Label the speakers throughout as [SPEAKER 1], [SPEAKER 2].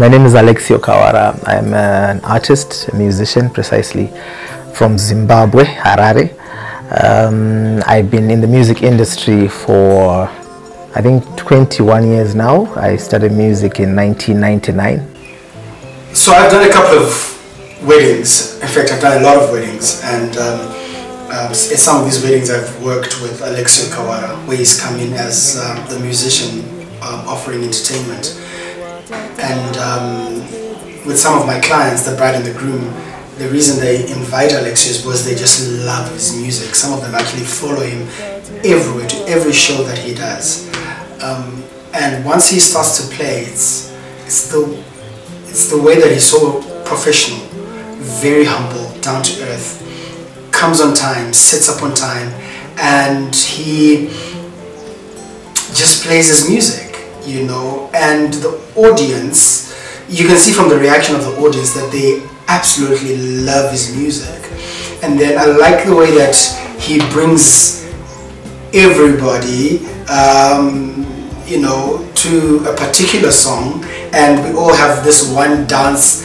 [SPEAKER 1] My name is Alexio Kawara. I'm an artist, a musician, precisely from Zimbabwe, Harare. I've been in the music industry for, I think, 21 years now. I started music in 1999.
[SPEAKER 2] So I've done a couple of weddings. In fact, I've done a lot of weddings, and at some of these weddings I've worked with Alexio Kawara, where he's come in as the musician offering entertainment. And with some of my clients, the bride and the groom, the reason they invite Alexio is because they just love his music. Some of them actually follow him everywhere, to every show that he does. And once he starts to play, it's the way that he's so professional, very humble, down to earth, comes on time, sits up on time, and he just plays his music, you know. And the audience, you can see from the reaction of the audience that they absolutely love his music. And then I like the way that he brings everybody you know, to a particular song, and we all have this one dance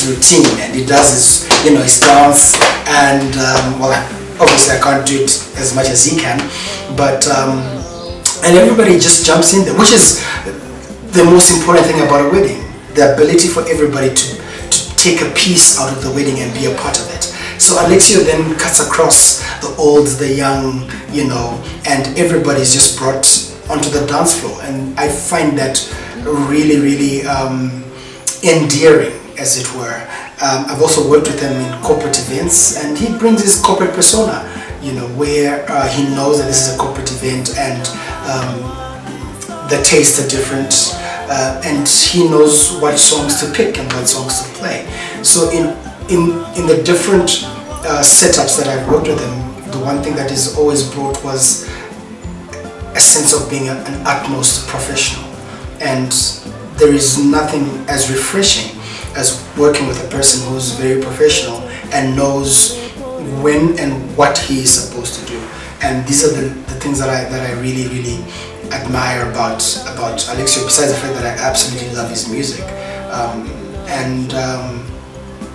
[SPEAKER 2] routine, and he does his, you know, his dance, and well, obviously I can't do it as much as he can, but and everybody just jumps in there, which is the most important thing about a wedding, the ability for everybody to take a piece out of the wedding and be a part of it. So Alexio then cuts across the old, the young, you know, and everybody's just brought onto the dance floor, and I find that really, really endearing, as it were. I've also worked with him in corporate events, and he brings his corporate persona, you know, where he knows that this is a corporate event, and the tastes are different, and he knows what songs to pick and what songs to play. So in the different setups that I've worked with him, the one thing that is always brought was a sense of being an utmost professional, and there is nothing as refreshing as working with a person who's very professional and knows when and what he is supposed to do. And these are the things that I really, really admire about Alexio, besides the fact that I absolutely love his music.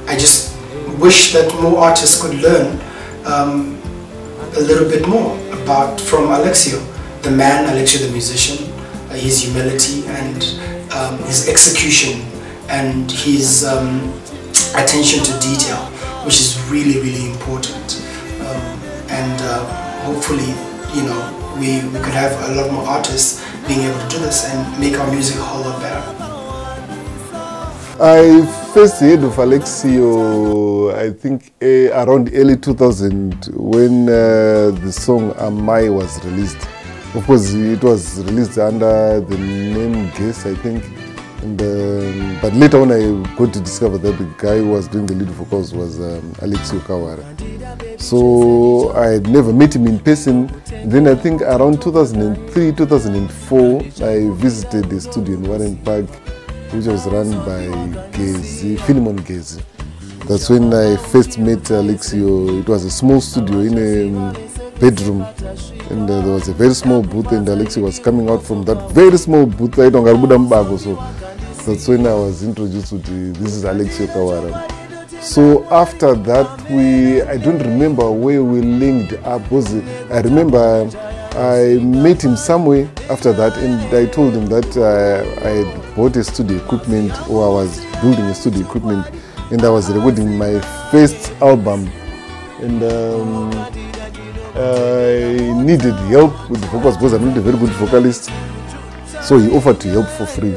[SPEAKER 2] I just wish that more artists could learn a little bit more from Alexio, the man, Alexio the musician, his humility and his execution and his attention to detail, which is really, really important. Hopefully, you know, we could have a lot more artists being able to do this and make our music a whole lot better.
[SPEAKER 3] I first heard of Alexio, I think around early 2000, when the song Amai was released. Of course, it was released under the name Guess, I think. And, but later on, I got to discover that the guy who was doing the lead vocals was Alexio Kawara. So I had never met him in person. Then I think around 2003, 2004, I visited the studio in Warren Park, which was run by Gezi, Philemon Gezi. That's when I first met Alexio. It was a small studio in a bedroom, and there was a very small booth, and Alexio was coming out from that very small booth. So that's when I was introduced to this is Alexio Kawara. So after that, I don't remember where we linked up. I remember I met him somewhere after that, and I told him that I had bought a studio equipment, or I was building a studio equipment, and I was recording my first album, and I needed help with the vocals because I'm not a very good vocalist. So he offered to help for free.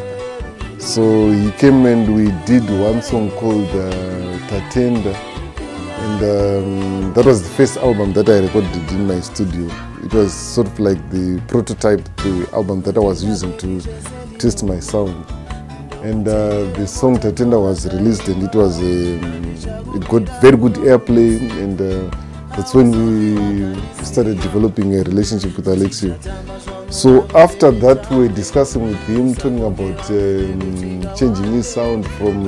[SPEAKER 3] So he came and we did one song called Tatenda, and that was the first album that I recorded in my studio. It was sort of like the prototype, the album that I was using to test my sound. And the song Tatenda was released, and it got very good airplay, and that's when we started developing a relationship with Alexio. So after that, we were discussing with him, talking about changing his sound from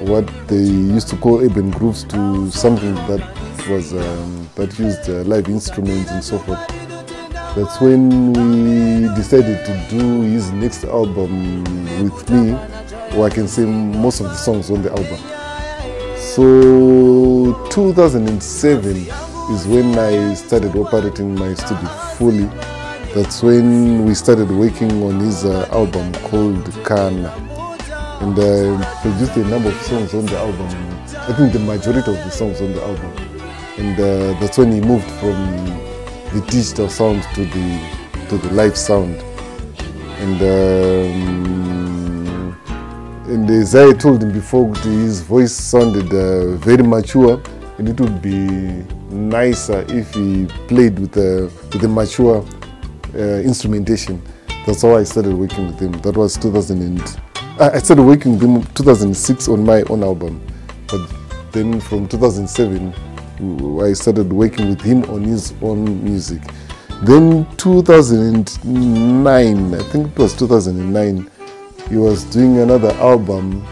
[SPEAKER 3] what they used to call urban grooves to something that was that used live instruments and so forth. That's when we decided to do his next album with me, or I can say most of the songs on the album. So 2007 is when I started operating my studio fully. That's when we started working on his album called Kana, and produced a number of songs on the album. I think the majority of the songs on the album, and that's when he moved from the digital sound to the live sound. And as I told him before, his voice sounded very mature, and it would be nicer if he played with a mature instrumentation. That's how I started working with him. That was 2000. I started working with him in 2006 on my own album, but then from 2007 I started working with him on his own music. Then 2009, I think it was 2009, he was doing another album.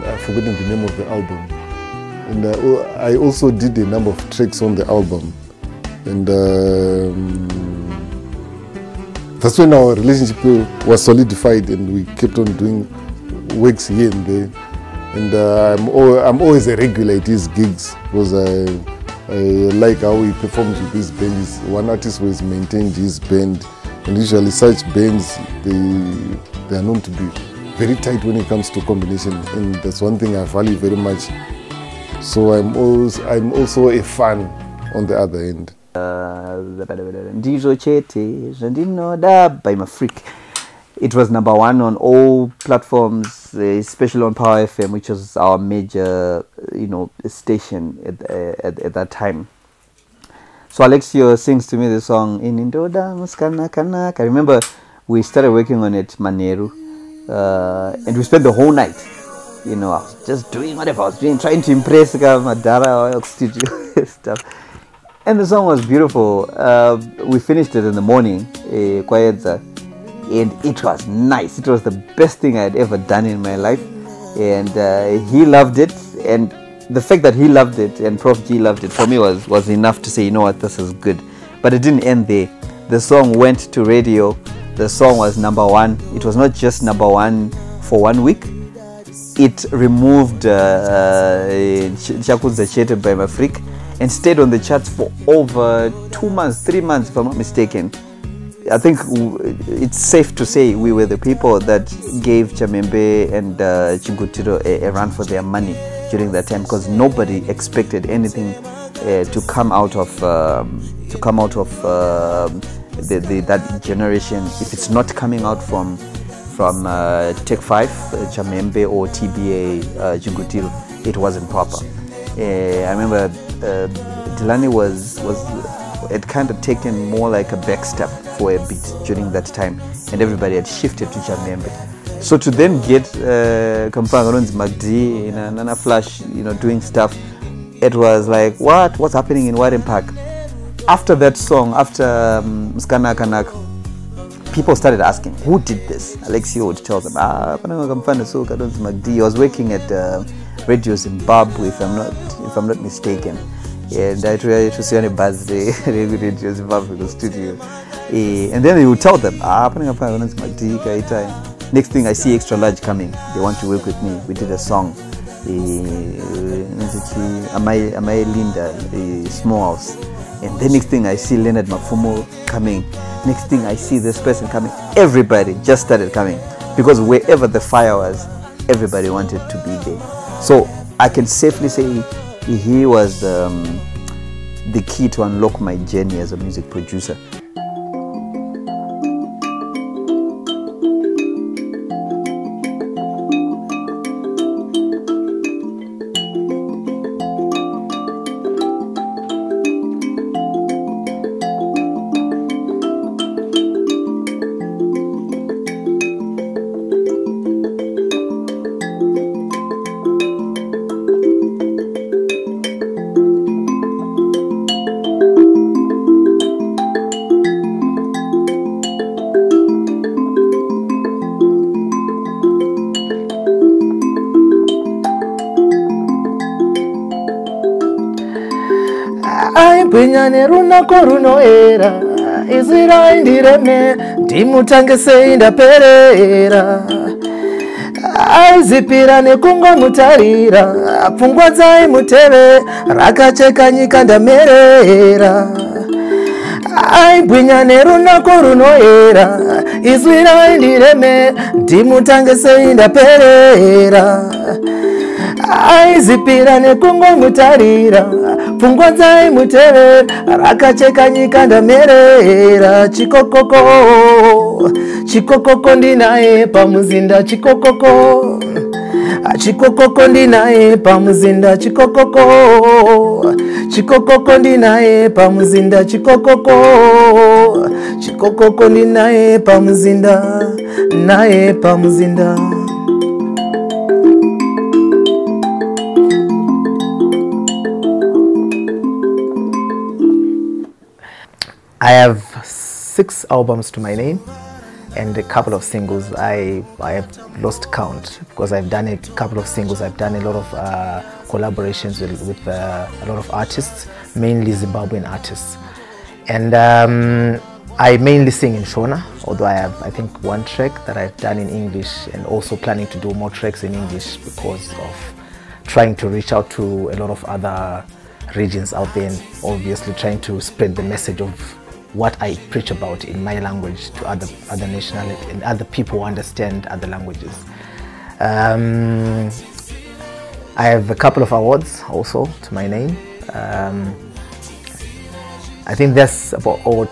[SPEAKER 3] I've forgotten the name of the album. And I also did a number of tracks on the album. And that's when our relationship was solidified, and we kept on doing works here and there. And I'm always a regular at his gigs, because I like how he performs with his band. He's one artist who has maintained his band, and usually such bands, they are known to be very tight when it comes to combination, and that's one thing I value very much. So I'm also a fan on the other end.
[SPEAKER 4] Ndizo Chete Zandinoda by Mafrik. It was #1 on all platforms, especially on Power FM, which was our major, station at that time. So Alexio sings to me the song in Indoda Muskana Kanak. I remember we started working on it Maneru, and we spent the whole night. I was just doing whatever I was doing, trying to impress Madara or studio stuff. And the song was beautiful. We finished it in the morning, Kwayedza, and it was nice. It was the best thing I had ever done in my life, and he loved it. And the fact that he loved it and Prof G loved it, for me was enough to say, you know what, this is good. But it didn't end there. The song went to radio. The song was #1. It was not just #1 for 1 week. It removed Chakudza Chete by Mafrik and stayed on the charts for over 2 months, 3 months, if I'm not mistaken. I think it's safe to say we were the people that gave Chamembe and Chingutiro a run for their money during that time, because nobody expected anything to come out of that generation if it's not coming out from Tech 5, Chamembe, or TBA Chingutiro. It wasn't proper. I remember Delani had kind of taken more like a back step for a bit during that time, and everybody had shifted to Chamembe. So to then get Kampangaron's Magdi in Nana Flash, doing stuff, it was like, what's happening in Warren Park? After that song, after Muskana Kanak, people started asking, who did this? Alexio would tell them, Magdi. I was working at Radio Zimbabwe, if I'm not mistaken. And I tried to see on a birthday, Radio Zimbabwe, the studio. And then they would tell them, next thing I see Extra Large coming. They want to work with me. We did a song. Amai Linda, Small House. And the next thing I see Leonard Mafumo coming. Next thing I see this person coming. Everybody just started coming. Because wherever the fire was, everybody wanted to be there. So I can safely say he was the key to unlock my journey as a music producer.
[SPEAKER 1] Pinyane runa koruno era Izira indireme Dimutange se indaperera aizipira nekungomutarira pfungwa dzaimuteve rakacheka nyika ndamerera aibwinya nerunako runoera izwi raindireme ndimutange sei ndaperera aizipira nekungomutarira pfungwa dzaimuteve rakacheka nyika ndamerera chikokoko chikokoko ndinaye pamuzinda chikokoko chikokoko ndinaye pamuzinda chikokoko chikokoko ndinaye pamuzinda chikokoko chikokoko ndinaye pamuzinda naye pamuzinda. I have 6 albums to my name and a couple of singles. I have lost count because I've done a couple of singles. I've done a lot of collaborations with a lot of artists, mainly Zimbabwean artists. And I mainly sing in Shona, although I have, I think, 1 track that I've done in English, and also planning to do more tracks in English because of trying to reach out to a lot of other regions out there, and obviously trying to spread the message of what I preach about in my language to other nationalities and other people who understand other languages. I have a couple of awards also to my name. I think that's about all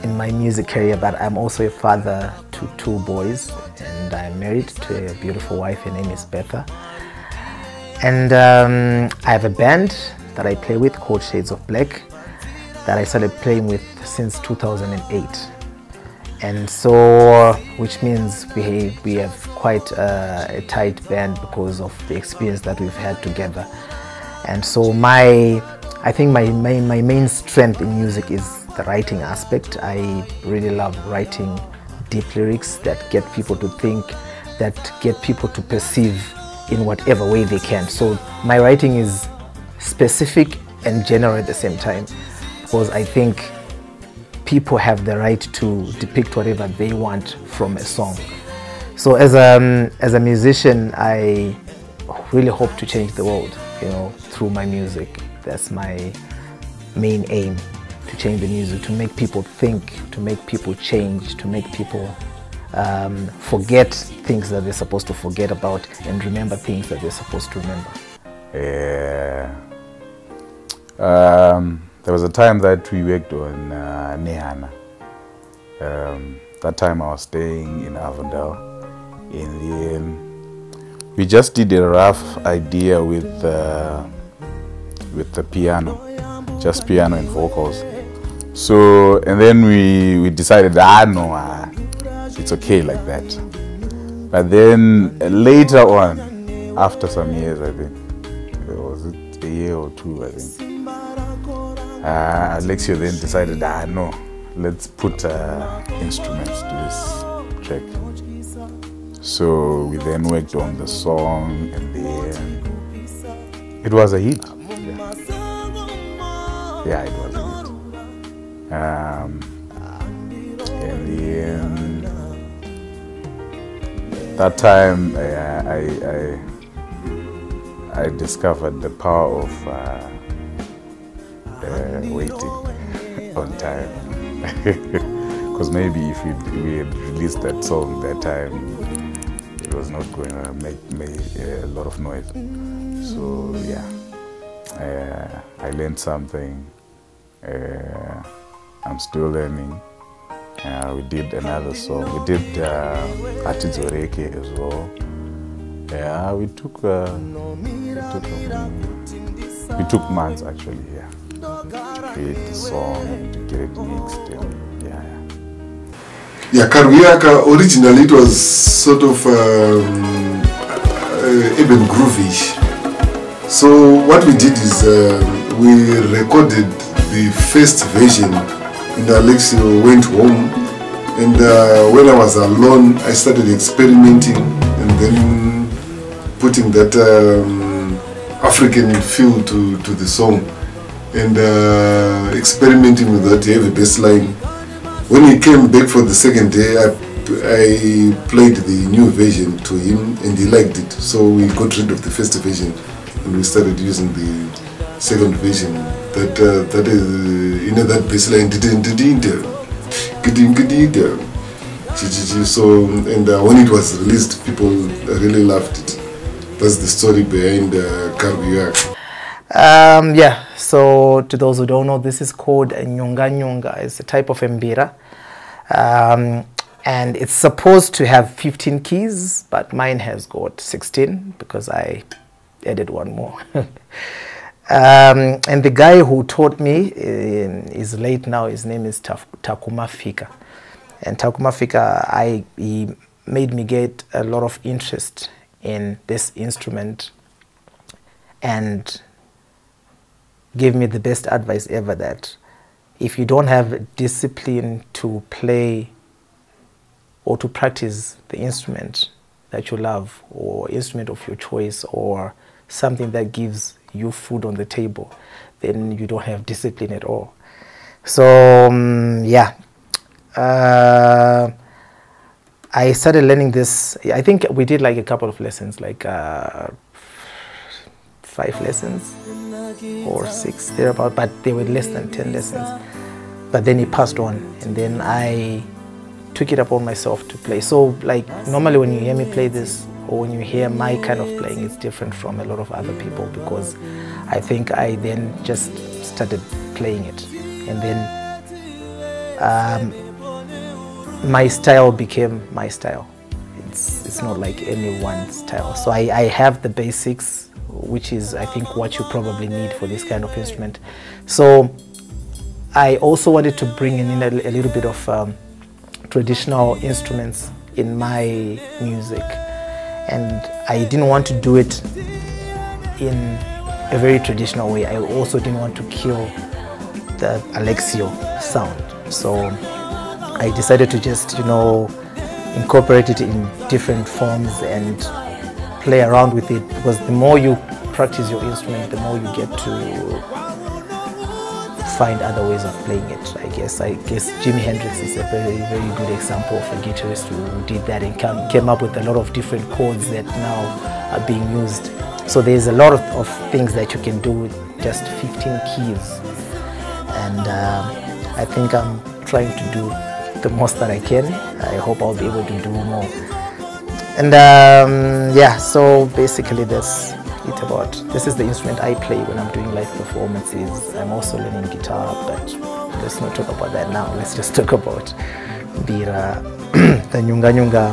[SPEAKER 1] in my music career, but I'm also a father to 2 boys, and I'm married to a beautiful wife. Her name is Betha. And I have a band that I play with called Shades of Black that I started playing with since 2008. And so, which means we have quite a tight band because of the experience that we've had together. And so I think my main strength in music is the writing aspect. I really love writing deep lyrics that get people to think, that get people to perceive in whatever way they can. So my writing is specific and general at the same time, because I think people have the right to depict whatever they want from a song. So as a musician, I really hope to change the world, through my music. That's my main aim, to change the music, to make people think, to make people change, to make people forget things that they're supposed to forget about and remember things that they're supposed to remember.
[SPEAKER 5] There was a time that we worked on Nehana. That time I was staying in Avondale, and then we just did a rough idea with the piano, just piano and vocals. So, and then we decided, no, it's okay like that. But then later on, after some years, I think, was it a year or 2, I think, Alexio then decided, no, let's put instruments to this track. So we then worked on the song, and then it was a hit. Yeah, it was a hit. And then that time I discovered the power of waiting on time. Because maybe if we had released that song that time, it was not going to make a lot of noise. So yeah, I learned something. I'm still learning. We did another song. We did Atizoreke as well. Yeah, we took months actually, yeah, to create the song, to get it mixed, yeah.
[SPEAKER 3] Yeah, Karuyaka, originally it was sort of even groovish. So what we did is we recorded the first version, and Alexio went home, and when I was alone I started experimenting and then putting that African feel to the song, and experimenting with that heavy bass line. When he came back for the second day, I I played the new version to him and he liked it. So we got rid of the first version and we started using the second version. That is, you know, that bass line. So, and when it was released, people really loved it. That's the story behind Karbiyak.
[SPEAKER 1] Yeah, so to those who don't know, this is called a nyunga nyunga. It's a type of mbira. And it's supposed to have 15 keys, but mine has got 16 because I added one more. And the guy who taught me is late now. His name is Takuma Fika. And Takuma Fika, he made me get a lot of interest in this instrument and gave me the best advice ever, that if you don't have discipline to play or to practice the instrument that you love, or instrument of your choice, or something that gives you food on the table, then you don't have discipline at all. So yeah, I started learning this. I think we did like a couple of lessons, like 5 lessons or 6 thereabout, but they were less than 10 lessons. But then he passed on, and then I took it upon myself to play. So like normally when you hear me play this, or when you hear my kind of playing, it's different from a lot of other people, because I think I then just started playing it, and then my style became my style. It's not like any one style. So I have the basics, which is I think what you probably need for this kind of instrument. So I also wanted to bring in a little bit of traditional instruments in my music, and I didn't want to do it in a very traditional way. I also didn't want to kill the Alexio sound, so I decided to just, you know, incorporate it in different forms and play around with it, because the more you practice your instrument, the more you get to find other ways of playing it. I guess Jimi Hendrix is a very, very good example of a guitarist who did that and came up with a lot of different chords that now are being used. So there's a lot of things that you can do with just 15 keys, and I think I'm trying to do the most that I can. I hope I'll be able to do more. And yeah, so basically that's it about. This is the instrument I play when I'm doing live performances. I'm also learning guitar, but let's not talk about that now. Let's just talk about mbira, the nyunga nyunga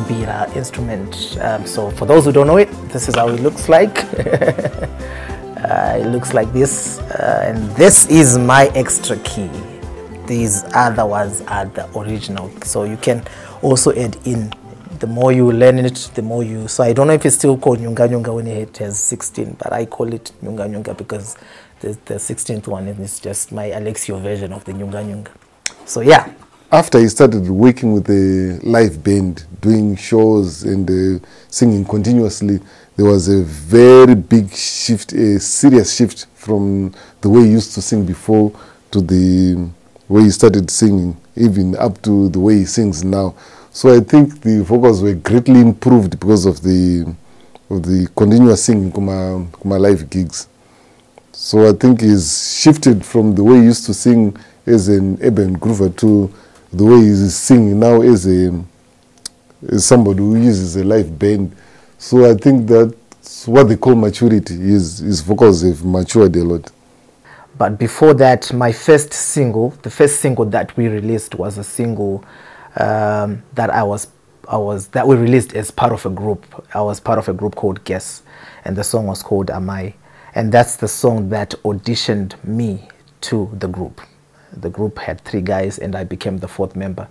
[SPEAKER 1] mbira instrument. So for those who don't know it, this is how it looks like. It looks like this, and this is my extra key. These other ones are the original, so you can also add in. The more you learn it, the more you... So I don't know if it's still called nyunga nyunga when it has 16, but I call it nyunga nyunga because the 16th one is just my Alexio version of the nyunga nyunga. So yeah.
[SPEAKER 3] After he started working with the live band, doing shows and singing continuously, there was a very big shift, a serious shift from the way he used to sing before to the way he started singing, even up to the way he sings now. So I think the vocals were greatly improved because of the continuous singing kuma live gigs. So I think he's shifted from the way he used to sing as an urban groover to the way he's singing now as somebody who uses a live band. So I think that's what they call maturity. His vocals have matured a lot.
[SPEAKER 1] But before that, my first single, the first single that we released was a single that we released as part of a group. I was part of a group called Guess, and the song was called Am I? And that's the song that auditioned me to the group. The group had 3 guys, and I became the 4th member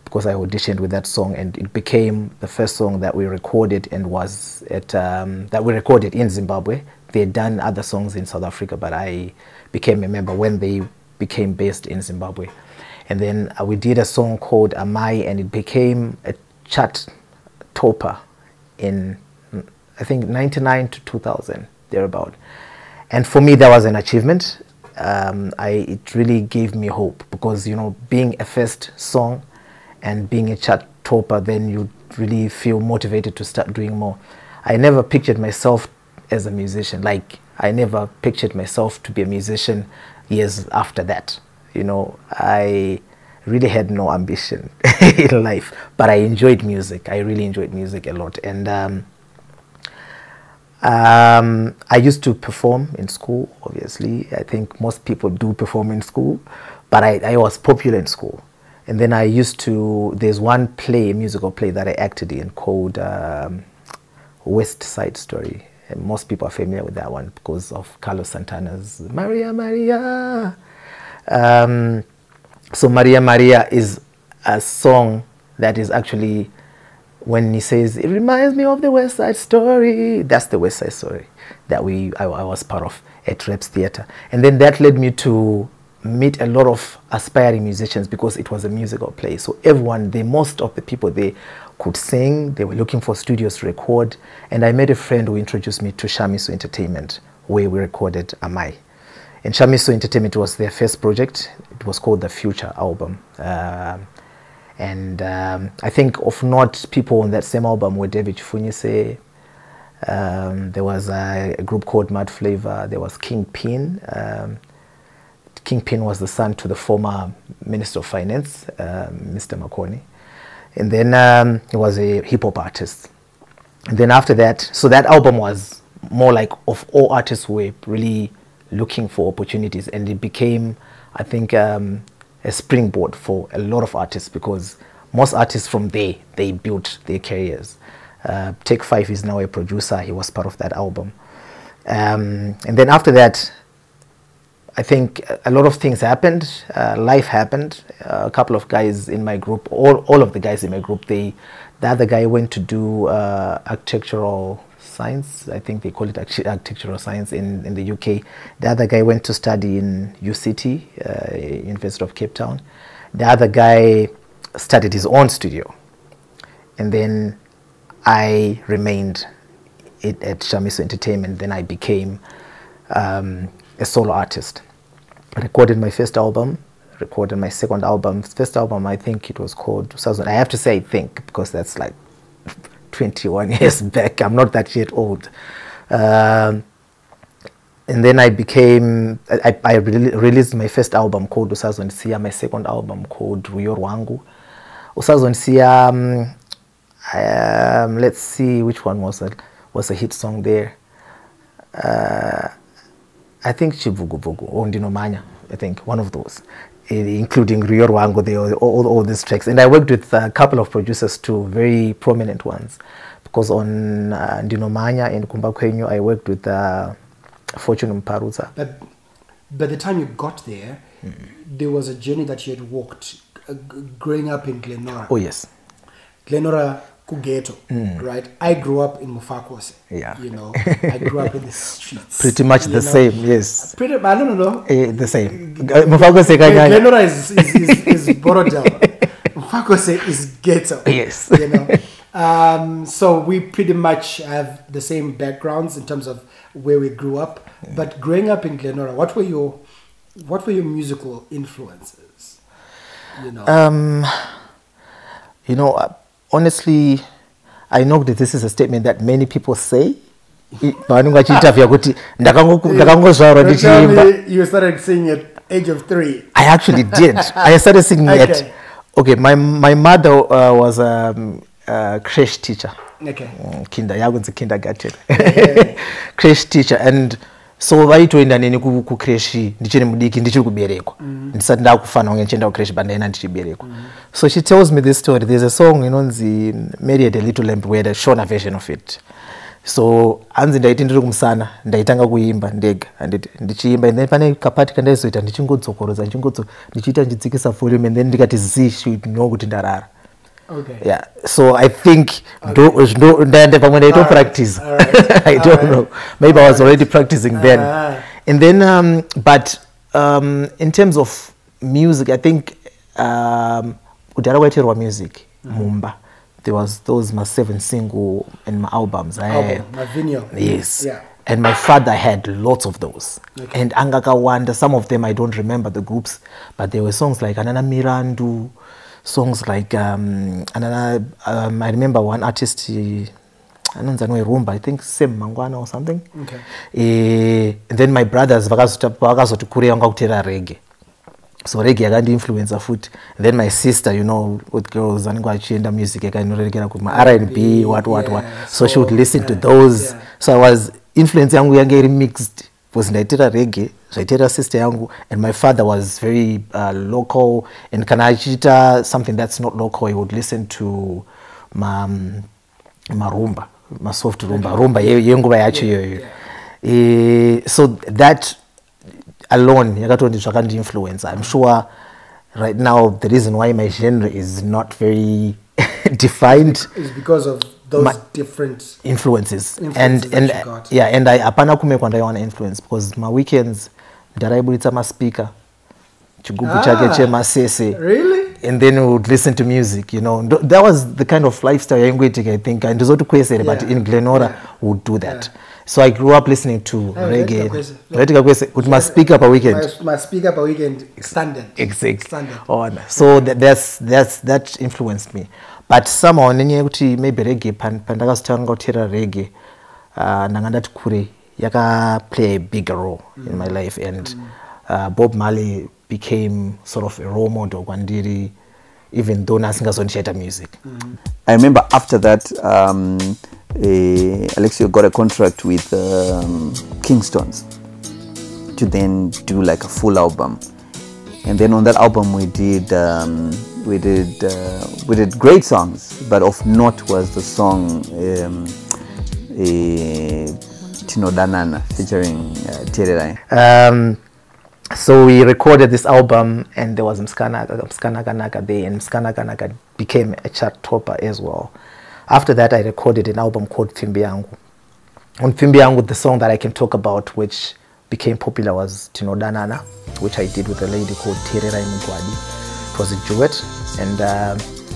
[SPEAKER 1] because I auditioned with that song, and it became the first song that we recorded and was at that we recorded in Zimbabwe. They had done other songs in South Africa, but I became a member when they became based in Zimbabwe. And then we did a song called Am I, and it became a chart topper in, I think, 99 to 2000, thereabout. And for me, that was an achievement. It really gave me hope because, you know, being a first song and being a chart topper, then you really feel motivated to start doing more. I never pictured myself as a musician. Like, I never pictured myself to be a musician years after that. You know, I really had no ambition in life, but I enjoyed music. I really enjoyed music a lot. And I used to perform in school, obviously. I think most people do perform in school, but I was popular in school. And then I used to, there's one play, a musical play that I acted in called West Side Story. And most people are familiar with that one because of Carlos Santana's Maria, Maria. So Maria, Maria is a song that is actually, when he says, it reminds me of the West Side Story, that's the West Side Story that I was part of at Reps Theatre. And then that led me to meet a lot of aspiring musicians because it was a musical play. So everyone, most of the people, they could sing, they were looking for studios to record. And I met a friend who introduced me to Shamiso Entertainment, where we recorded Amai. And Shamiso Entertainment was their first project. It was called the Future album. And I think of note, people on that same album were David Chifunyise. There was a group called Mad Flavor. There was Kingpin. Kingpin was the son to the former Minister of Finance, Mr. Makoni. And then he was a hip-hop artist. And then after that, so that album was more like of all artists who were really looking for opportunities. And it became, I think, a springboard for a lot of artists because most artists from there, they built their careers. Take 5 is now a producer. He was part of that album. And then after that, I think a lot of things happened. Life happened. A couple of guys in my group, all of the guys in my group, the other guy went to do architectural science. I think they call it architectural science in the UK. The other guy went to study in UCT, University of Cape Town. The other guy started his own studio. And then I remained at Shamiso Entertainment. Then I became a solo artist. I recorded my first album, recorded my second album. First album, I think it was called 2000. I have to say I think because that's like 21 years back. I'm not that yet old. And then I became, I released my first album called Usazo Nsia, my second album called Ruyo Rwangu. Usazo Nsia, let's see which one was a hit song there. I think Chivuguvugu or Ndinomanya, I think, one of those, including Ruyo Rwangu, all these tracks. And I worked with a couple of producers too, very prominent ones. Because on Ndinomanya and Kumba Kwenyu, I worked with Fortune Mparuza.
[SPEAKER 2] But by the time you got there, there was a journey that you had walked, growing up in Glenora.
[SPEAKER 1] Oh, yes.
[SPEAKER 2] Glenora Kugeto, right? I grew up in Mufakose.
[SPEAKER 1] Yeah.
[SPEAKER 2] You know, I grew up in the streets.
[SPEAKER 1] Pretty much the same, yes.
[SPEAKER 2] I don't know.
[SPEAKER 1] The same. Mufakose
[SPEAKER 2] Glenora is Borodel. Mufakose is ghetto.
[SPEAKER 1] Yes.
[SPEAKER 2] You know. So we pretty much have the same backgrounds in terms of where we grew up. But growing up in Glenora, what were your musical influences?
[SPEAKER 1] You know, honestly, I know that this is a statement that many people say.
[SPEAKER 2] You started singing at age of 3.
[SPEAKER 1] I actually did. I started singing at. Okay, my mother was a creche teacher.
[SPEAKER 2] Okay.
[SPEAKER 1] Kindergarten. Creche teacher, and so vaitoenda neni ku creche ndichiri mudiki ndichiri kuberekwa ndisati ndakufana kunge ndichienda ku creche bandaina ndichiberekwa. So she tells me this story. There's a song inonzi Mary Had a Little Lamb. We had a shorter version of it. So anzi ndaiti ndiri kumusana ndaitanga kuimba ndega ndichiimba, and then pane kapati kandaizoita ndichingodzokorodza ndichiita ndichitsikisa volume, and then ndikati she know kuti ndarara.
[SPEAKER 2] Okay.
[SPEAKER 1] Yeah. So I think I don't practice. I don't know. Maybe I was already practicing then. And then, but in terms of music, I think Udarawaiterwa music, Mumba. There was those my 7 single and my albums.
[SPEAKER 2] My vinyl.
[SPEAKER 1] Yes.
[SPEAKER 2] Yeah.
[SPEAKER 1] And my father had lots of those.
[SPEAKER 2] Okay.
[SPEAKER 1] And Angaka Wanda, some of them I don't remember the groups, but there were songs like Anana Mirandu, songs like and I remember one artist, Anonzanwe Rumba, I think Sem Mangwana or something.
[SPEAKER 2] Okay.
[SPEAKER 1] And then my brothers vakazotukuria nga kutera reggae. So reggae yakandi influencer foot. And then my sister, you know, with girls and achienda music yakanorekera kuma R&B, what. So she would listen to those. Yeah. So I was influence yangu yange mixed. Was naitera reggae, naitera sister yangu, and my father was very local. And kanachita something that's not local, he would listen to marumba, ma soft rumba, rumba yenguba yacho yoyo. So that alone yakatonditsvakandi influence. I'm sure right now the reason why my genre is not very defined
[SPEAKER 2] is because of those different
[SPEAKER 1] influences and yeah, and I apana kumekwa ndaiwana influence because my weekends ndaraibuditsa maspika chigubu chake chemasese.
[SPEAKER 2] Really?
[SPEAKER 1] And then we would listen to music, you know. That was the kind of lifestyle I think. And but in Glenora we would do that. Yeah. So I grew up listening to reggae. With my speaker per weekend.
[SPEAKER 2] My speaker per weekend standard.
[SPEAKER 1] Exactly. So that influenced me. But somehow maybe reggae pandakasitanga kutera reggae nangandati kure yaka play a bigger role in my life, and Bob Marley became sort of a role model kwandiri, even though nasingazondichaita music.
[SPEAKER 4] I remember after that Alexio got a contract with Kingstones to then do like a full album, and then on that album we did great songs, but of note was the song Tino Danana featuring Tererai.
[SPEAKER 1] So we recorded this album, and there was Mskana Kanaka there, and Mskana Kanaka became a chart topper as well. After that, I recorded an album called Fimbi Yangu. On Fimbi Yangu, the song that I can talk about, which became popular, was Tino Danana, which I did with a lady called Tererai Mugwadi. It was a duet, and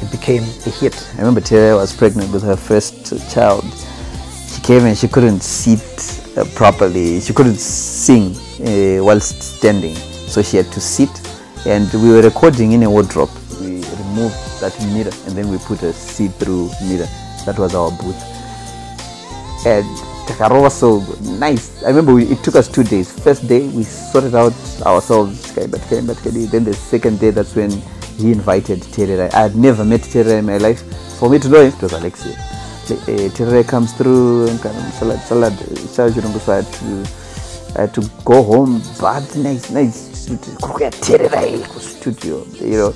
[SPEAKER 1] it became a hit.
[SPEAKER 4] I remember Tererai was pregnant with her first child. She came and she couldn't sit properly. She couldn't sing whilst standing, so she had to sit, and we were recording in a wardrobe. We removed that mirror and then we put a see-through mirror. That was our booth, and Takaro was so nice. I remember it took us 2 days. First day we sorted out ourselves, then the second day, that's when he invited Tererai. I had never met Tererai in my life. For me to know him, it was Alexia. Tererai comes through and kind of salad, so I had to go home, but nice Tererai studio, you know,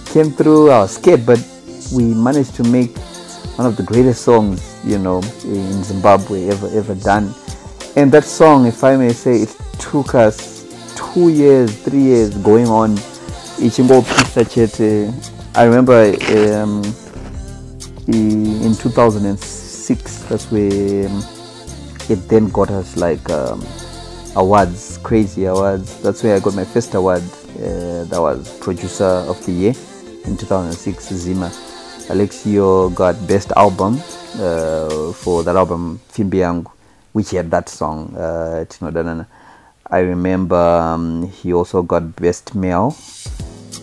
[SPEAKER 4] came through. I was scared, but we managed to make one of the greatest songs, you know, in Zimbabwe ever done. And that song, if I may say, it took us 2 years, 3 years going on. I remember in 2006, that's where it then got us like awards, crazy awards. That's where I got my first award. That was Producer of the Year in 2006, Zima. Alexio got Best Album for that album, Fimbi Yangu, which had that song, Tino Danana. I remember he also got Best Male.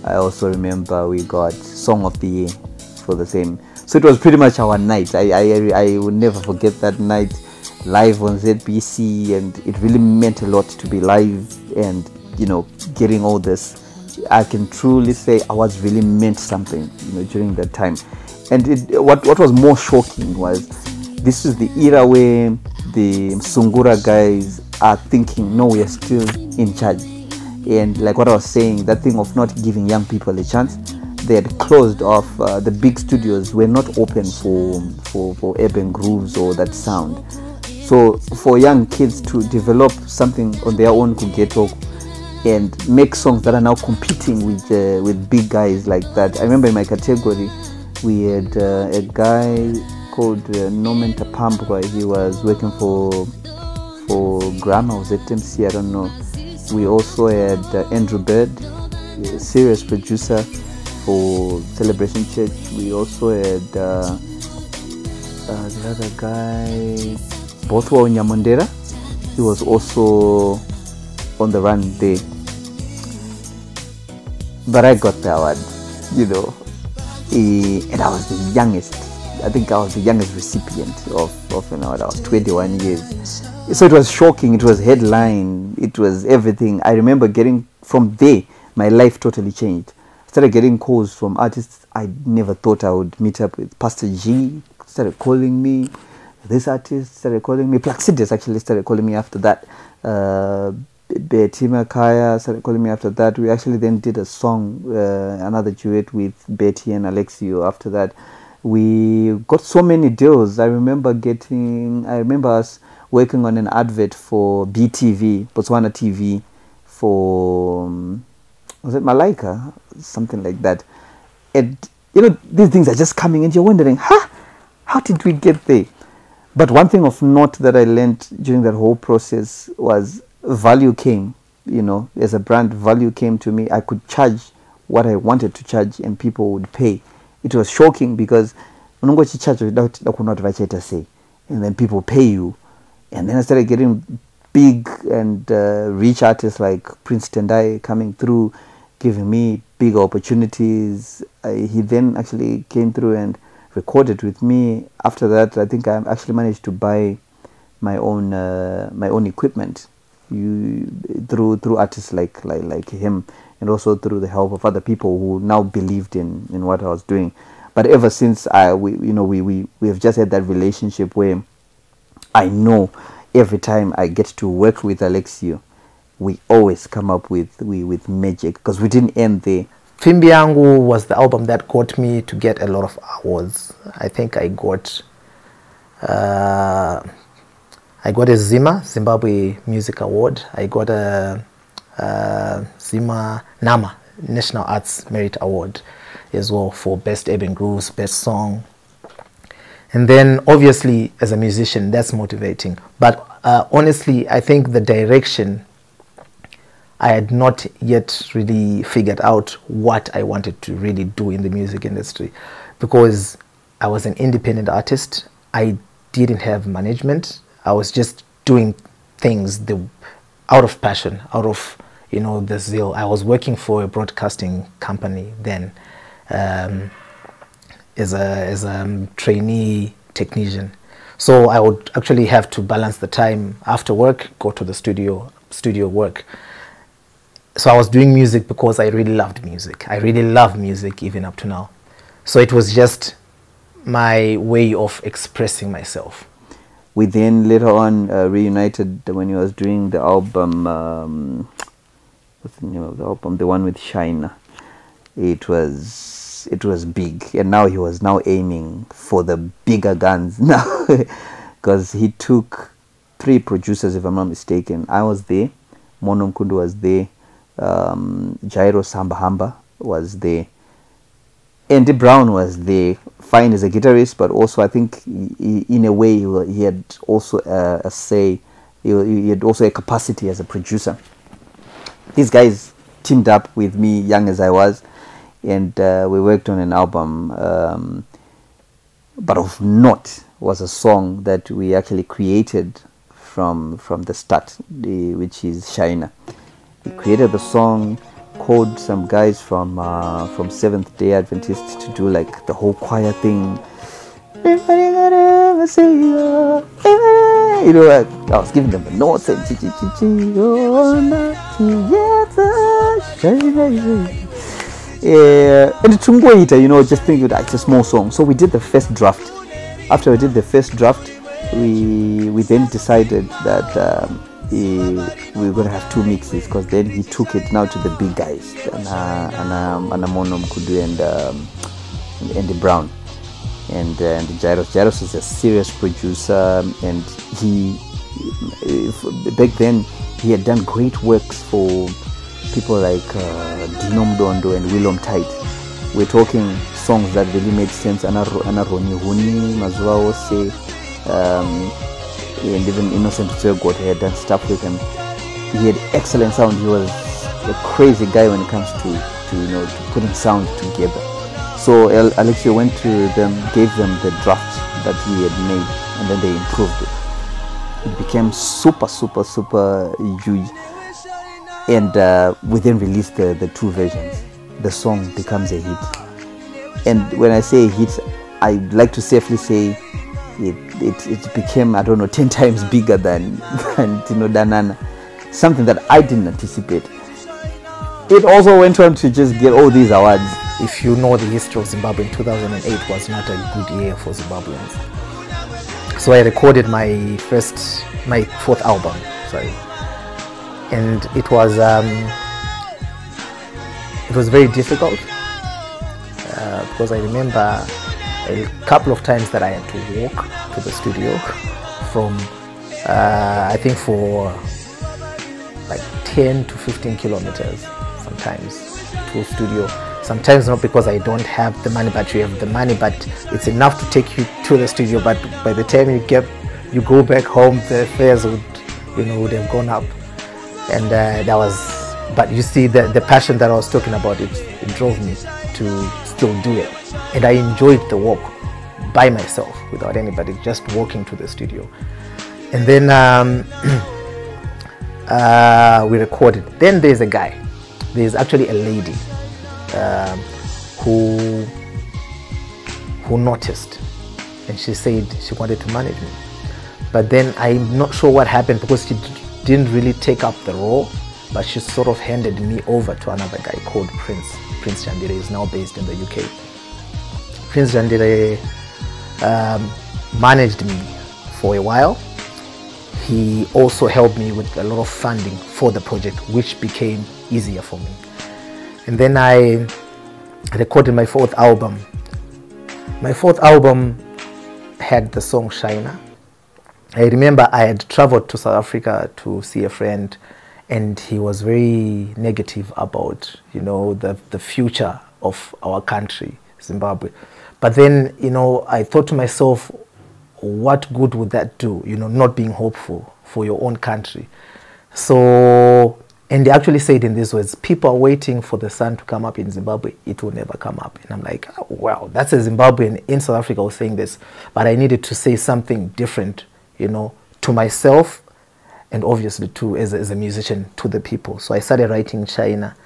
[SPEAKER 4] I also remember we got Song of the Year for the same. So it was pretty much our night. I will never forget that night live on ZBC, and it really meant a lot to be live and, you know, getting all this. I can truly say awards really meant something, you know, during that time. And what was more shocking was this is the era where the Msungura guys are thinking, no, we are still in charge. And like what I was saying, that thing of not giving young people a chance, they had closed off. The big studios were not open for urban grooves or that sound. So for young kids to develop something on their own Kugeto and make songs that are now competing with big guys like that. I remember in my category we had a guy called Norman Tapambwa. He was working for Grammar or ZMC, I don't know. We also had Andrew Bird, a serious producer for Celebration Church. We also had the other guy, Bothwa Onyamondera. He was also on the run there. But I got the award, you know. And I was the youngest. I think I was the youngest recipient of I was 21 years. So it was shocking. It was headline. It was everything. I remember getting from there, my life totally changed. I started getting calls from artists I never thought I would meet up with. Pastor G started calling me. This artist started calling me. Plaxides actually started calling me after that. Betty Makaya started calling me after that. We actually then did a song, another duet with Betty and Alexio after that. We got so many deals. I remember us working on an advert for BTV, Botswana TV, for, was it Malaika? Something like that. And, these things are just coming and you're wondering, how did we get there? But one thing of note that I learned during that whole process was value came, as a brand, value came to me. I could charge what I wanted to charge and people would pay. It was shocking because charge without say, and then people pay you. And then I started getting big and rich artists like Prince Tendai coming through, giving me big opportunities. He then actually came through and recorded with me. After that, I think I actually managed to buy my own equipment through artists like him, and also through the help of other people who now believed in what I was doing. But ever since we have just had that relationship where I know every time I get to work with Alexio, we always come up with magic, because we didn't end there.
[SPEAKER 1] Fimbi Yangu was the album that got me to get a lot of awards. I think I got a Zimbabwe Music Award. I got a Zima Nama National Arts Merit Award as well for Best Urban Grooves, Best Song. And then obviously as a musician, that's motivating. But honestly, I think the direction, I had not yet really figured out what I wanted to really do in the music industry, because I was an independent artist. I didn't have management. I was just doing things out of passion, out of the zeal. I was working for a broadcasting company then as a trainee technician. So I would actually have to balance the time after work, go to the studio work. So I was doing music because I really loved music. I really love music even up to now. So it was just my way of expressing myself.
[SPEAKER 4] We then later on reunited when he was doing the album, what's the name of the album? The one with Shina. It was big, and now he was now aiming for the bigger guns now, because he took 3 producers, if I'm not mistaken. I was there, Mono Mkundu was there, Jairo Sambahamba was there, Andy Brown was there, fine as a guitarist, but also I think in a way he had also a say, he had also a capacity as a producer. These guys teamed up with me, young as I was, and we worked on an album. But of note was a song that we actually created from the start, which is Shina. We created the song, called some guys from Seventh Day Adventists to do like the whole choir thing. I was giving them the notes and just thinking it's a small song. So we did the first draft. After we did the first draft, we then decided that we were going to have 2 mixes, because then he took it now to the big guys, Mono Mkudu and Andy Brown, and Jairus is a serious producer, and he back then he had done great works for people like Dino Mdondo and Willem Tite. We're talking songs that really made sense. Ana Roni Huni, Mazwa Ose, and even Innocent Tsego had done stuff with him. He had excellent sound. He was a crazy guy when it comes to putting sound together. So Alexio went to them, gave them the draft that he had made, and then they improved it. It became super huge, and we then released the 2 versions. The song becomes a hit, And when I say hit, I'd like to safely say it became, I don't know, 10 times bigger than Tino Danana. Something that I didn't anticipate. It also went on to just get all these awards.
[SPEAKER 1] If you know the history of Zimbabwe, 2008 was not a good year for Zimbabweans. So I recorded my fourth album, and it was very difficult because I remember a couple of times that I had to walk to the studio from I think for like 10 to 15 kilometers sometimes to a studio. Sometimes not because I don't have the money, but you have the money, but it's enough to take you to the studio, but by the time you go back home, the fares would have gone up. And that was, but you see the passion that I was talking about, it drove me to still do it. And I enjoyed the walk by myself without anybody, just walking to the studio. And then we recorded. Then there's a guy, there's actually a lady who noticed, and she said she wanted to manage me. But then I'm not sure what happened, because she didn't really take up the role, but she sort of handed me over to another guy called Prince Jandire. Is now based in the UK. Prince Jandire managed me for a while. He also helped me with a lot of funding for the project, which became easier for me. And then I recorded my fourth album. My fourth album had the song Shina. I remember I had traveled to South Africa to see a friend, and he was very negative about, the future of our country, Zimbabwe. But then, I thought to myself, what good would that do, not being hopeful for your own country? So, and they actually said in these words, people are waiting for the sun to come up in Zimbabwe, it will never come up. And I'm like, oh, wow, that's a Zimbabwean in South Africa was saying this, but I needed to say something different, to myself, and obviously too as a musician, to the people. So I started writing China,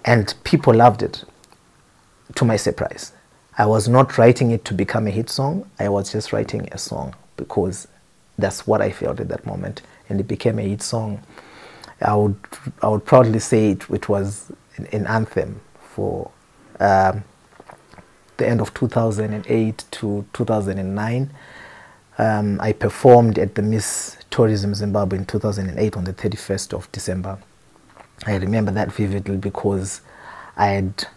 [SPEAKER 1] and people loved it, to my surprise. I was not writing it to become a hit song, I was just writing a song because that's what I felt at that moment, and it became a hit song. I would proudly say it was an anthem for the end of 2008 to 2009. I performed at the Miss Tourism Zimbabwe in 2008 on the 31st of December. I remember that vividly because I had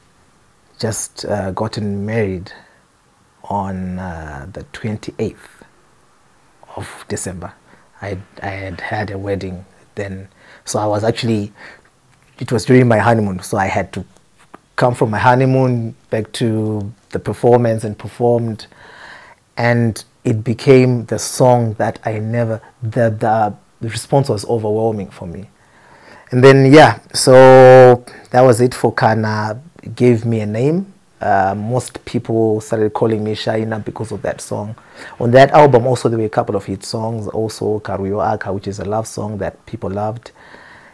[SPEAKER 1] just gotten married on the 28th of December. I had a wedding then. So I was actually, it was during my honeymoon, so I had to come from my honeymoon back to the performance and performed, and it became the song that I never, the response was overwhelming for me. And then, yeah, so that was it for Kana. It gave me a name. Most people started calling me Shaina because of that song. On that album also there were a couple of hit songs, also Karuyo Aka, which is a love song that people loved.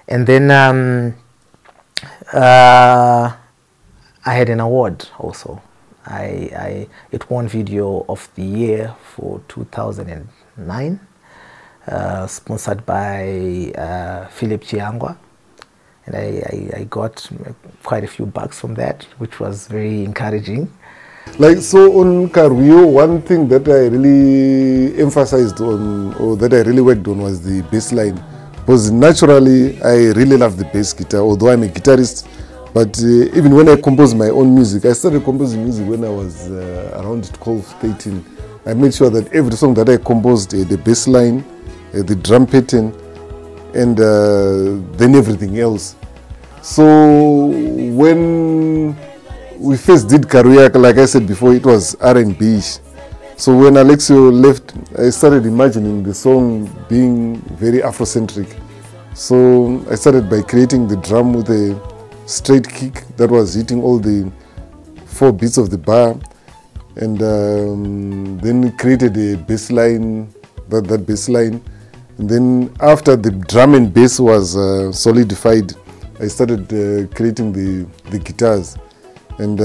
[SPEAKER 1] And then I had an award also. It won Video of the Year for 2009, sponsored by Philip Chiangwa. And I got quite a few bucks from that, which was very encouraging.
[SPEAKER 3] Like, so on Karuyo, one thing that I really emphasized on, or that I really worked on, was the bass line. Because naturally, I really love the bass guitar, although I'm a guitarist. But even when I compose my own music, I started composing music when I was around 12, 13. I made sure that every song that I composed, the bass line, the drum pattern, and then everything else. So when we first did Karuyo, like I said before, it was R&B-ish. So when Alexio left, I started imagining the song being very Afrocentric. So I started by creating the drum with a straight kick that was hitting all the 4 beats of the bar, and then we created a bass line, that bass line. And then after the drum and bass was solidified, I started creating the guitars. And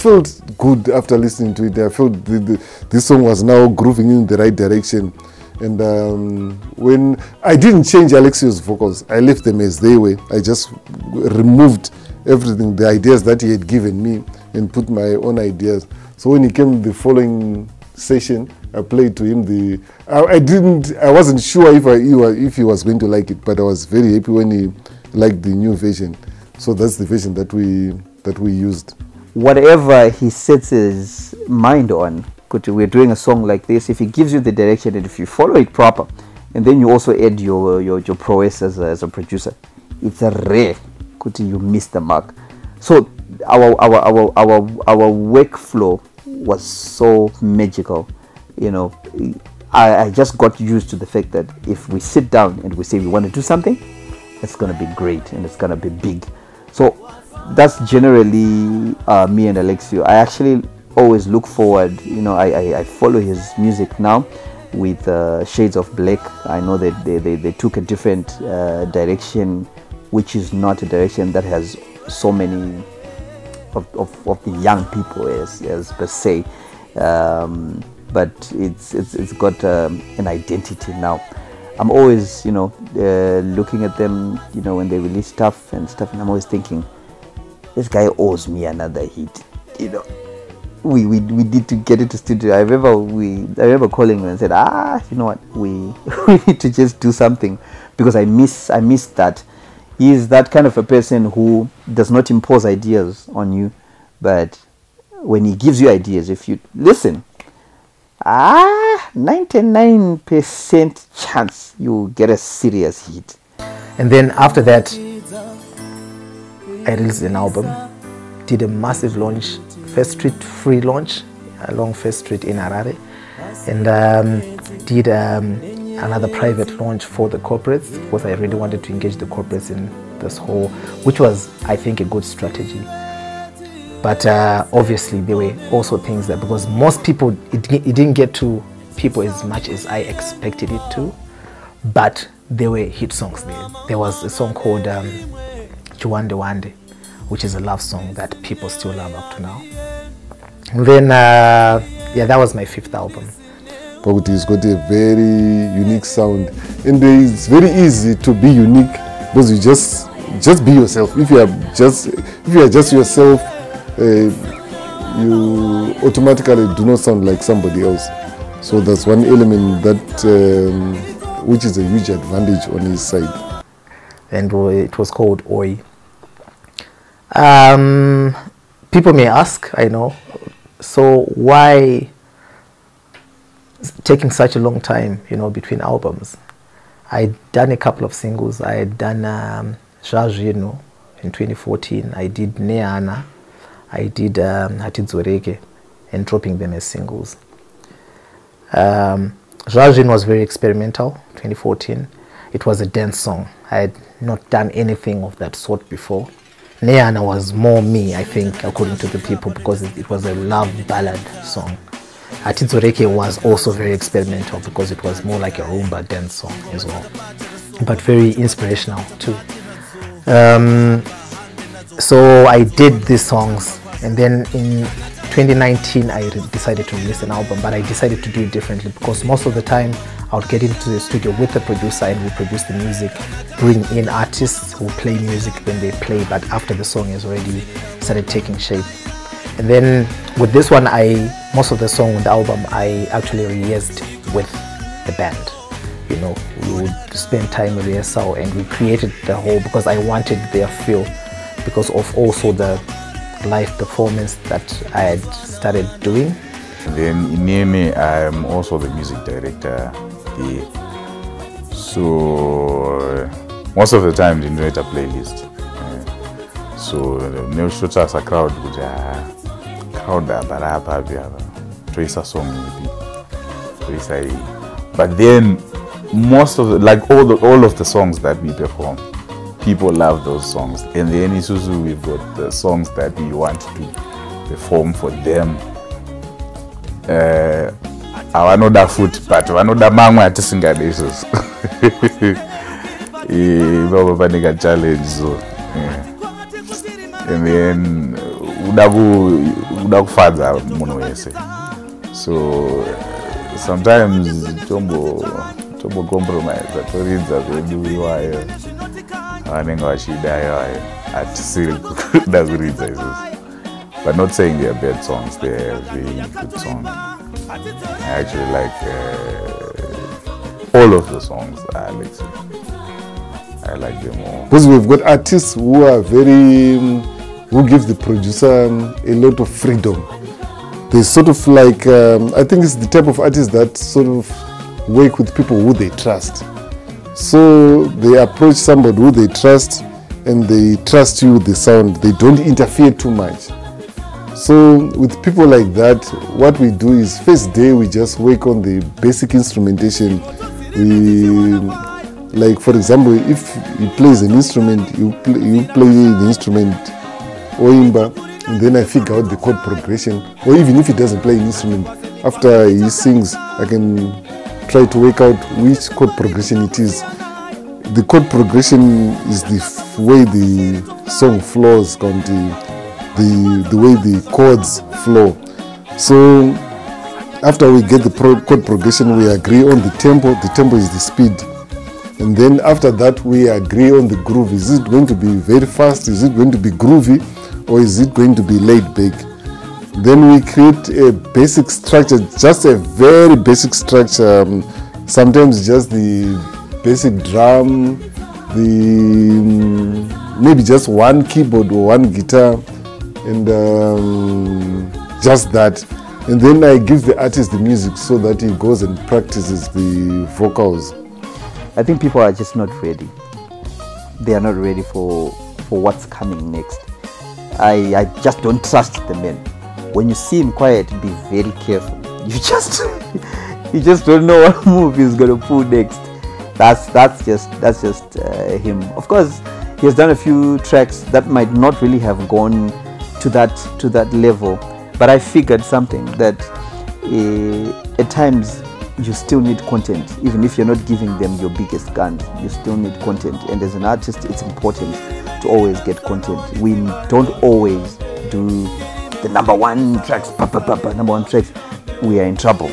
[SPEAKER 3] felt good after listening to it. I felt this song was now grooving in the right direction. And when I didn't change Alexio's vocals, I left them as they were. I just removed everything, the ideas that he had given me, and put my own ideas. So when he came the following session, I played to him I wasn't sure if he was going to like it, but I was very happy when he liked the new version. So that's the version that we used.
[SPEAKER 4] Whatever he sets his mind on, we're doing a song like this, if he gives you the direction and if you follow it proper, and then you also add your prowess as a producer, it's a rare you miss the mark. So our workflow was so magical. You know, I just got used to the fact that if we sit down and we say we want to do something, it's going to be great and it's going to be big. So that's generally me and Alexio. I actually always look forward, you know, I follow his music now with Shades of Black. I know that they took a different direction, which is not a direction that has so many of the young people as per se, but it's got an identity now. I'm always, you know, looking at them, you know, when they release stuff, and I'm always thinking, this guy owes me another hit, you know. We need to get into studio. I remember calling him and said, you know what, we need to just do something, because I miss that. He is that kind of a person who does not impose ideas on you, but when he gives you ideas, if you listen, 99% chance you get a serious hit.
[SPEAKER 1] And then after that, I released an album, did a massive launch, First Street free launch along First Street in Harare, and did another private launch for the corporates, because I really wanted to engage the corporates in this whole, which was, I think, a good strategy. But obviously there were also things that, because most people, it didn't get to people as much as I expected it to, but there were hit songs there. There was a song called Chiwande Wande, which is a love song that people still love up to now. And then, yeah, that was my 5th album.
[SPEAKER 3] Pakuti has got a very unique sound, and it's very easy to be unique because you just be yourself. If you are just yourself, you automatically do not sound like somebody else. So that's one element that which is a huge advantage on his side.
[SPEAKER 1] And it was called Oi. People may ask, I know, so why taking such a long time, you know, between albums? I'd done a couple of singles. I had done Jajino in 2014. I did Neana. I did Hatidzoreke, and dropping them as singles. Jajin was very experimental, 2014. It was a dance song. I had not done anything of that sort before. Neana was more me, I think, according to the people, because it was a love ballad song. Hatidzoreke was also very experimental because it was more like a rumba dance song as well, but very inspirational too. So I did these songs, and then in 2019 I decided to release an album, but I decided to do it differently, because most of the time I would get into the studio with the producer and we produce the music, bring in artists who play music when they play, but after the song has already started taking shape. And then with this one, most of the song on the album I actually rehearsed with the band. You know, we would spend time in rehearsal and we created the whole, because I wanted their feel, because of also the live performance that I had started doing.
[SPEAKER 5] And then in Nieme, I'm also the music director there. So most of the time, they create a playlist. So no shots as a crowd with a crowd trace a song maybe. But then most of the, like all of the songs that we perform, people love those songs. And then in Isuzu, we've got the songs that we want to perform for them. I know that foot, but I know that man want to sing at this. Challenge. So, yeah. And then uda kufadza munhu wese. So sometimes tombo compromise atoridza kwedu iwayo vanenge vachida iwayo hatisiri kuda kuridza izvozvo. But not saying they are bad songs, they are very good songs. I actually like all of the songs. I like them all.
[SPEAKER 3] Because we've got artists who are very, who give the producer a lot of freedom. They sort of like, I think it's the type of artists that sort of work with people who they trust. So they approach somebody who they trust and they trust you with the sound. They don't interfere too much. So with people like that, what we do is first day we just work on the basic instrumentation. Like for example, if he plays an instrument, you play the instrument oimba, and then I figure out the chord progression. Or even if he doesn't play an instrument, after he sings, I can try to work out which chord progression it is. The chord progression is the way the song flows, the way the chords flow. So after we get the chord progression, we agree on the tempo. The tempo is the speed. And then after that, we agree on the groove. Is it going to be very fast? Is it going to be groovy? Or is it going to be laid back? Then we create a basic structure, just a very basic structure. Sometimes just the basic drum, maybe just one keyboard or one guitar, and just that. And then I give the artist the music so that he goes and practices the vocals.
[SPEAKER 4] I think people are just not ready. They are not ready for what's coming next. I just don't trust the man. When you see him quiet, be very careful. You just don't know what move he's gonna pull next. That's just him. Of course, he has done a few tracks that might not really have gone to that level, but I figured something that at times you still need content. Even if you're not giving them your biggest guns, you still need content. And as an artist, it's important to always get content. We don't always do the number one tracks, number one tracks. We are in trouble.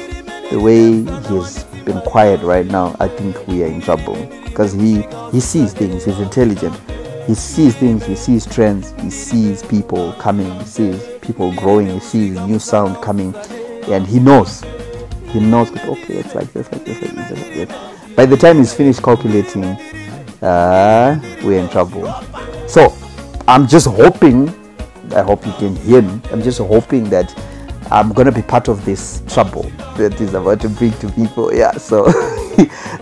[SPEAKER 4] The way he has been quiet right now, I think we are in trouble, because he sees things. He's intelligent. He sees things. He sees trends. He sees people coming. He sees people growing. He sees new sound coming, and he knows. He knows that, okay, it's like this, like this, like this, like this. By the time he's finished calculating, we're in trouble. So I'm just hoping, I hope you can hear me, I'm just hoping that I'm going to be part of this trouble that he's about to bring to people. Yeah, so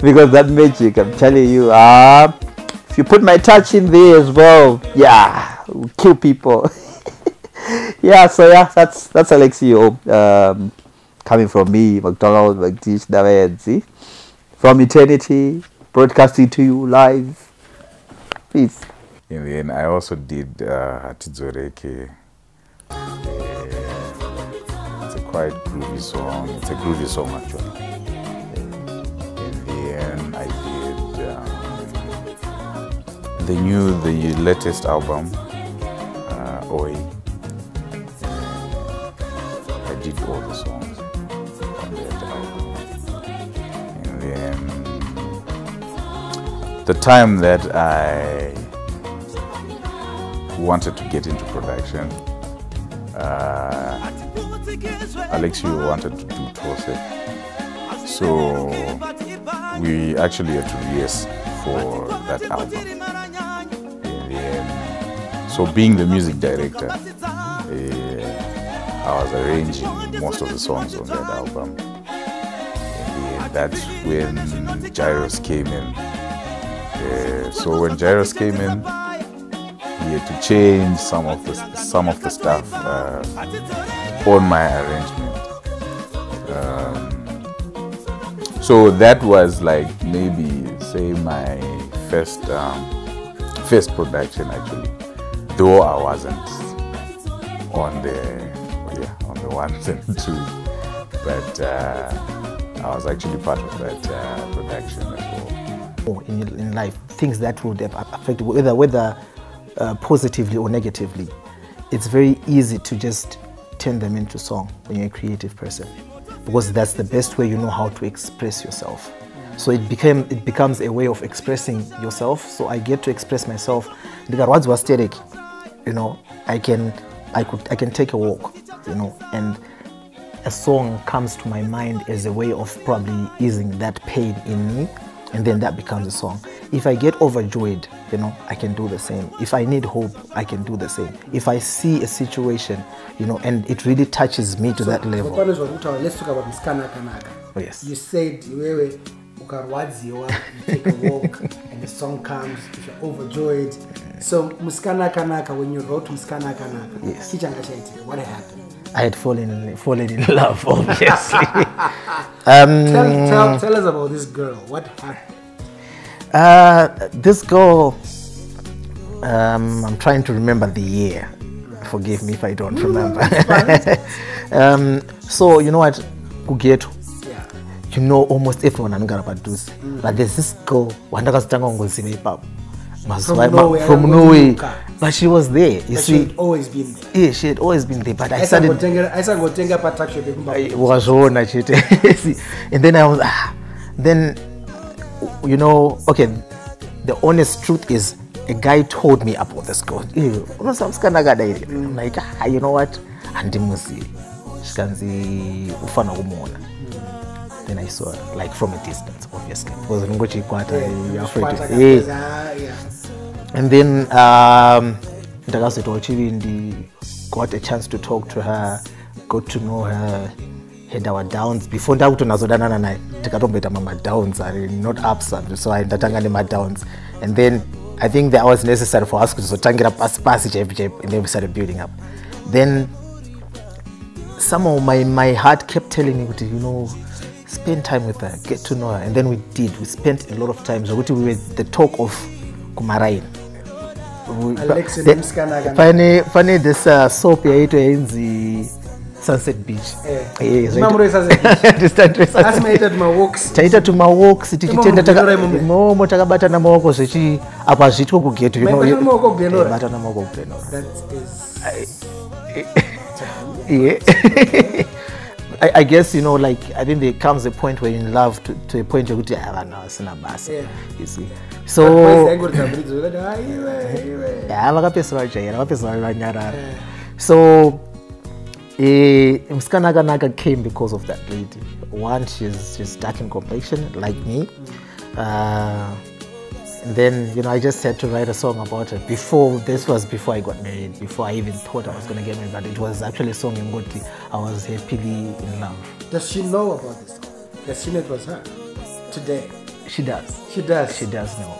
[SPEAKER 4] because that magic, I'm telling you, if you put my touch in there as well, yeah, we'll kill people. Yeah, so yeah, that's Alexio. Coming from me, McDonald, McDish, Davenzi, from eternity, broadcasting to you live. Peace.
[SPEAKER 5] In the end, I also did Hatidzoreke. It's a quite groovy song. It's a groovy song, actually. In the end, I did the latest album, Oi. I did all the songs. The time that I wanted to get into production, Alexio wanted to do Tose, so we actually had to rehearse for that album. So being the music director, I was arranging most of the songs on that album. And that's when Gyros came in. So when Gyros came in, he had to change some of the stuff on my arrangement. So that was like maybe say my first production, actually, though I wasn't on the ones and twos, but I was actually part of that production as well.
[SPEAKER 1] In life, things that would have affected, whether positively or negatively. it's very easy to just turn them into song when you're a creative person, because that's the best way you know how to express yourself. So it becomes a way of expressing yourself. So I get to express myself. You know, I can take a walk, you know, and a song comes to my mind as a way of probably easing that pain in me, and then that becomes a song. If I get overjoyed, you know, I can do the same. If I need hope, I can do the same. If I see a situation, you know, and it really touches me to that level.
[SPEAKER 2] Let's talk about Mskana Kanaka.
[SPEAKER 1] Oh, yes.
[SPEAKER 2] You said you take a walk and the song comes if you're overjoyed. So Mskana Kanaka, when you wrote Mskana Kanaka,
[SPEAKER 1] yes,
[SPEAKER 2] what happened?
[SPEAKER 1] I had fallen in love, obviously.
[SPEAKER 2] Tell us about this girl. What happened?
[SPEAKER 1] This girl, I'm trying to remember the year. Forgive me if I don't remember. So you know what, Kugeto, you know almost everyone I'm gonna do, but there's this girl from Norway, but she was there. You see,
[SPEAKER 2] she had always been there.
[SPEAKER 1] Yeah, she had always been there. But I started. And then I was, then, you know, okay. The honest truth is, a guy told me about this girl. I'm like, you know what? Then I saw her, like from a distance, obviously. And then got a chance to talk to her, got to know her, had our downs. Before that, mama downs, not ups, so I had my downs. And then I think that was necessary for us to tangle up passage, and then we started building up. Then somehow my heart kept telling me, you know, spend time with her, get to know her. And then we did. We spent a lot of time. So we were the talk of Kumarain. Funny this soap in the Sunset Beach.
[SPEAKER 2] To my walks.
[SPEAKER 1] Taita to my walks. It I guess, you know, like, I think there comes a point where you're in love to a point where you see. So, so Mskana Kanaka came because of that lady. One, she's dark in complexion, like me. And then, you know, I just had to write a song about her. This was before I got married, before I even thought I was going to get married, but it was actually a song in Ngoti. I was happily in love.
[SPEAKER 2] Does she know about this song? Does she know it was her today?
[SPEAKER 1] She does.
[SPEAKER 2] She does?
[SPEAKER 1] She does know.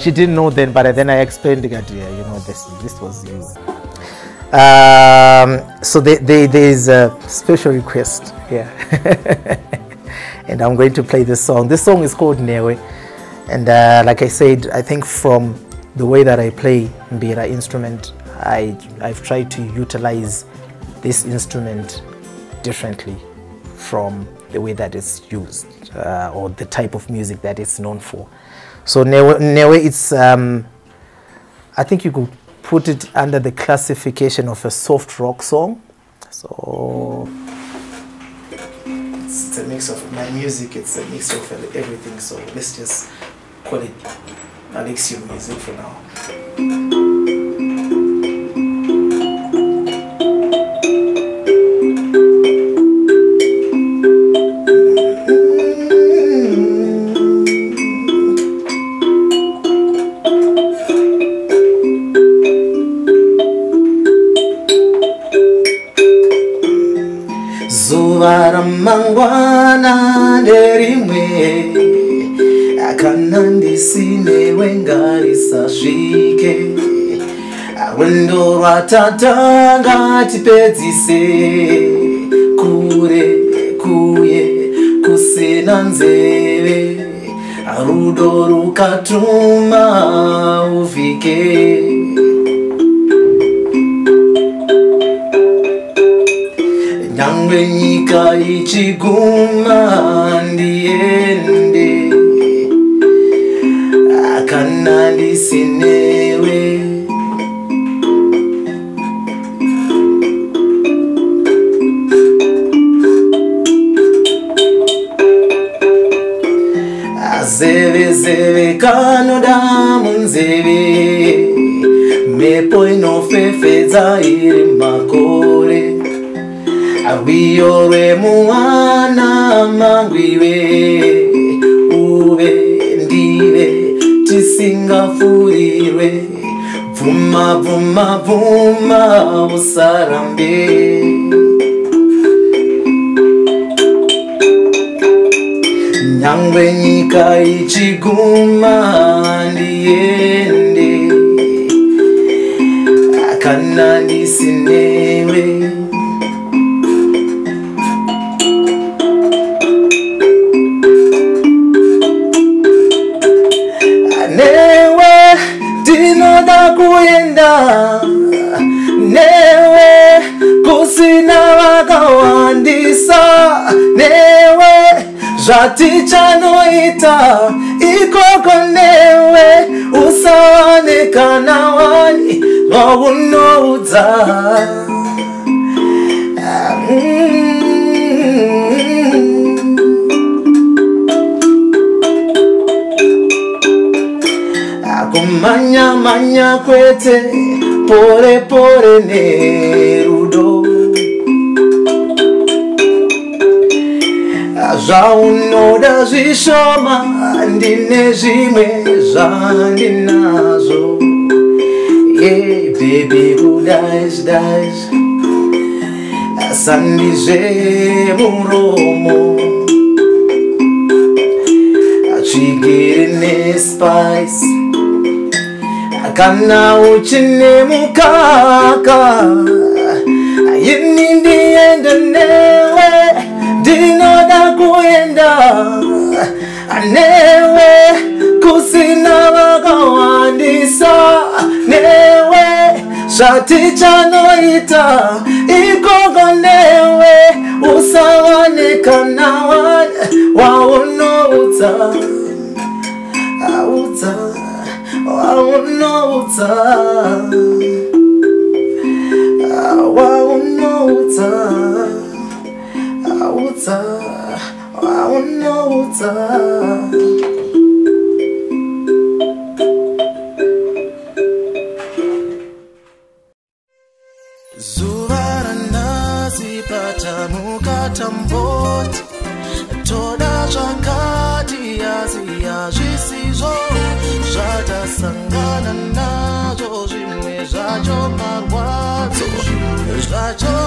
[SPEAKER 1] She didn't know then, but then I explained to her, you know, this was you. So there's a special request here. And I'm going to play this song. This song is called Newe. And like I said, I think from the way that I play Mbira instrument, I've tried to utilize this instrument differently from the way that it's used or the type of music that it's known for. So Newe, it's, I think you could put it under the classification of a soft rock song. So it's a mix of my music, it's a mix of everything, so let's just call it Alexio music for now. Mangwana derimwe akanandisine wengarisa svike awendo rwatatanga tipedzise kure kuye kusina nzeve rudo rukatuma uvike nyangwe nyika ichiguma ndiende akanandisinewe fedza iri makore Rwiyo rwemuwana mangwiwe Uve ndive tisingafurirwe Vuma vuma vuma usarambe Nyangwe nyika ichiguma ndiende Kana ndisinewe Newe dinoda kuyenda Newe kusina wakawandisa Newe Jati chanoita ikoko newe usawane kanawani wawunouza Akumanya manya kwete pore pore nerudo Zvaunoda zvishoma ndine zvimwe zvandinazo Yeah baby kudais dais Sandizve muromo Chigiri nespice Kana uchine mukaka Yini ndiende newe Dinoda kuyenda Newe kusina wakawandisa Newe shati chanoita ikoko newe usawane kanawane waunoudza Audza waunoudza Waunoudza Audza waunoudza Zuva ranazipata mukatamboti Toda zvakati yaziya zvisizvo Zvatasangana nazvo zvimwe zvacho marwadzo Zvacho